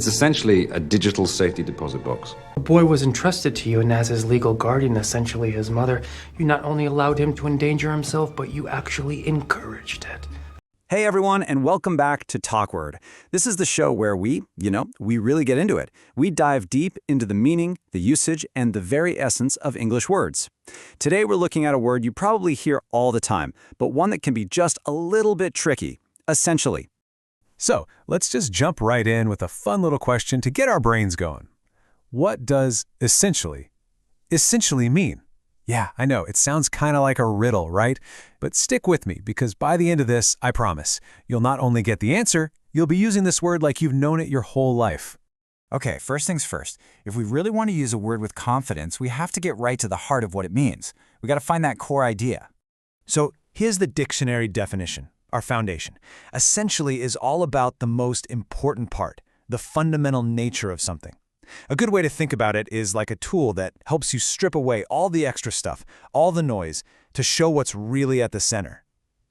It's essentially a digital safety deposit box. The boy was entrusted to you, and as his legal guardian, essentially his mother, you not only allowed him to endanger himself, but you actually encouraged it. Hey everyone, and welcome back to TalkWord. This is the show where we really get into it. We dive deep into the meaning, the usage, and the very essence of English words. Today we're looking at a word you probably hear all the time, but one that can be just a little bit tricky, essentially. So let's just jump right in with a fun little question to get our brains going. What does essentially mean? Yeah, I know, it sounds kind of like a riddle, right? But stick with me, because by the end of this, I promise, you'll not only get the answer, you'll be using this word like you've known it your whole life. Okay, first things first. If we really want to use a word with confidence, we have to get right to the heart of what it means. We got to find that core idea. So here's the dictionary definition, our foundation. Essentially is all about the most important part, the fundamental nature of something. A good way to think about it is like a tool that helps you strip away all the extra stuff, all the noise, to show what's really at the center.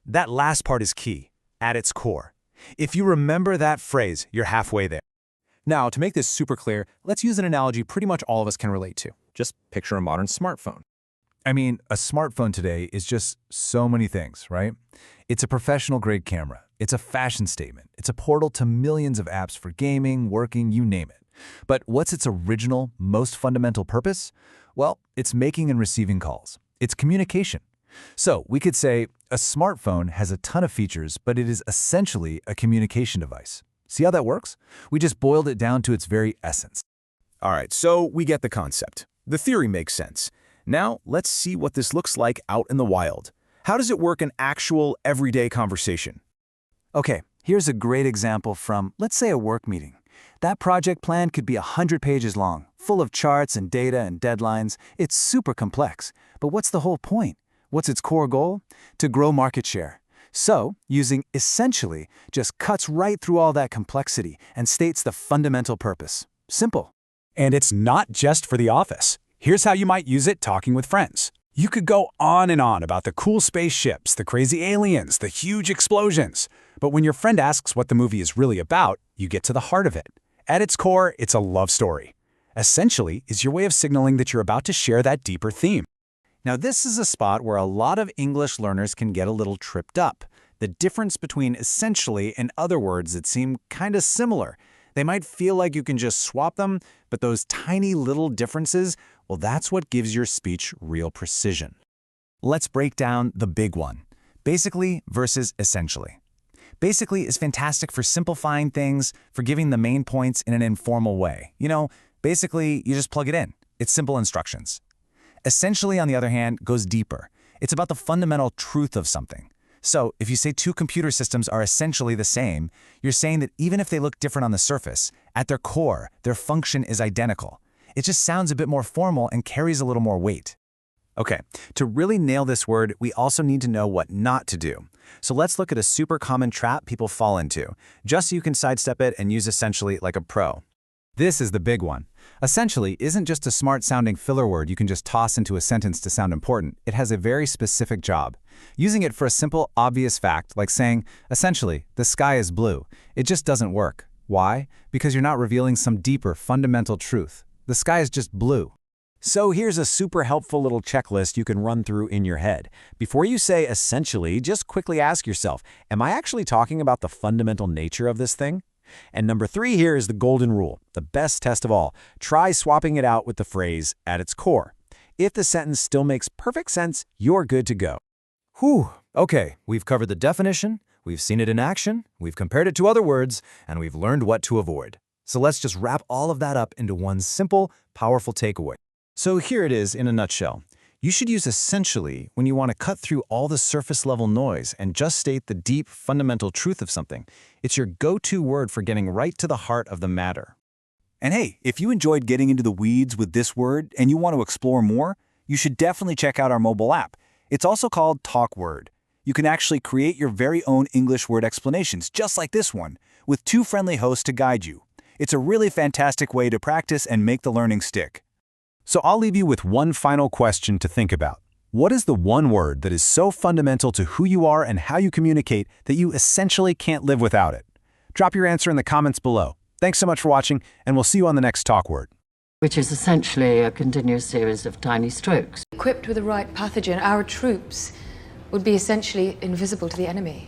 That last part is key, at its core. If you remember that phrase, you're halfway there. Now, to make this super clear, let's use an analogy pretty much all of us can relate to. Just picture a modern smartphone. I mean, a smartphone today is just so many things, right? It's a professional-grade camera. It's a fashion statement. It's a portal to millions of apps for gaming, working, you name it. But what's its original, most fundamental purpose? Well, it's making and receiving calls. It's communication. So we could say a smartphone has a ton of features, but it is essentially a communication device. See how that works? We just boiled it down to its very essence. All right, so we get the concept. The theory makes sense. Now, let's see what this looks like out in the wild. How does it work in actual, everyday conversation? Okay, here's a great example from, let's say, a work meeting. That project plan could be 100 pages long, full of charts and data and deadlines. It's super complex. But what's the whole point? What's its core goal? To grow market share. So, using essentially just cuts right through all that complexity and states the fundamental purpose. Simple. And it's not just for the office. Here's how you might use it talking with friends. You could go on and on about the cool spaceships, the crazy aliens, the huge explosions. But when your friend asks what the movie is really about, you get to the heart of it. At its core, it's a love story. Essentially is your way of signaling that you're about to share that deeper theme. Now, this is a spot where a lot of English learners can get a little tripped up. The difference between essentially and other words that seem kind of similar. They might feel like you can just swap them, but those tiny little differences, well, that's what gives your speech real precision. Let's break down the big one. Basically versus essentially. Basically is fantastic for simplifying things, for giving the main points in an informal way. Basically, you just plug it in. It's simple instructions. Essentially, on the other hand, goes deeper. It's about the fundamental truth of something. So, if you say two computer systems are essentially the same, you're saying that even if they look different on the surface, at their core, their function is identical. It just sounds a bit more formal and carries a little more weight. Okay, to really nail this word, we also need to know what not to do. So let's look at a super common trap people fall into, just so you can sidestep it and use essentially like a pro. This is the big one. Essentially isn't just a smart-sounding filler word you can just toss into a sentence to sound important. It has a very specific job. Using it for a simple, obvious fact, like saying, essentially, the sky is blue, it just doesn't work. Why? Because you're not revealing some deeper, fundamental truth. The sky is just blue. So here's a super helpful little checklist you can run through in your head. Before you say essentially, just quickly ask yourself, am I actually talking about the fundamental nature of this thing? And number 3 here is the golden rule, the best test of all. Try swapping it out with the phrase at its core. If the sentence still makes perfect sense, you're good to go. Whew, okay, we've covered the definition, we've seen it in action, we've compared it to other words, and we've learned what to avoid. So let's just wrap all of that up into one simple, powerful takeaway. So here it is in a nutshell. You should use essentially when you want to cut through all the surface-level noise and just state the deep, fundamental truth of something. It's your go-to word for getting right to the heart of the matter. And hey, if you enjoyed getting into the weeds with this word and you want to explore more, you should definitely check out our mobile app. It's also called TalkWord. You can actually create your very own English word explanations, just like this one, with 2 friendly hosts to guide you. It's a really fantastic way to practice and make the learning stick. So I'll leave you with one final question to think about. What is the one word that is so fundamental to who you are and how you communicate that you essentially can't live without it? Drop your answer in the comments below. Thanks so much for watching, and we'll see you on the next TalkWord. Which is essentially a continuous series of tiny strokes. Equipped with the right pathogen, our troops would be essentially invisible to the enemy.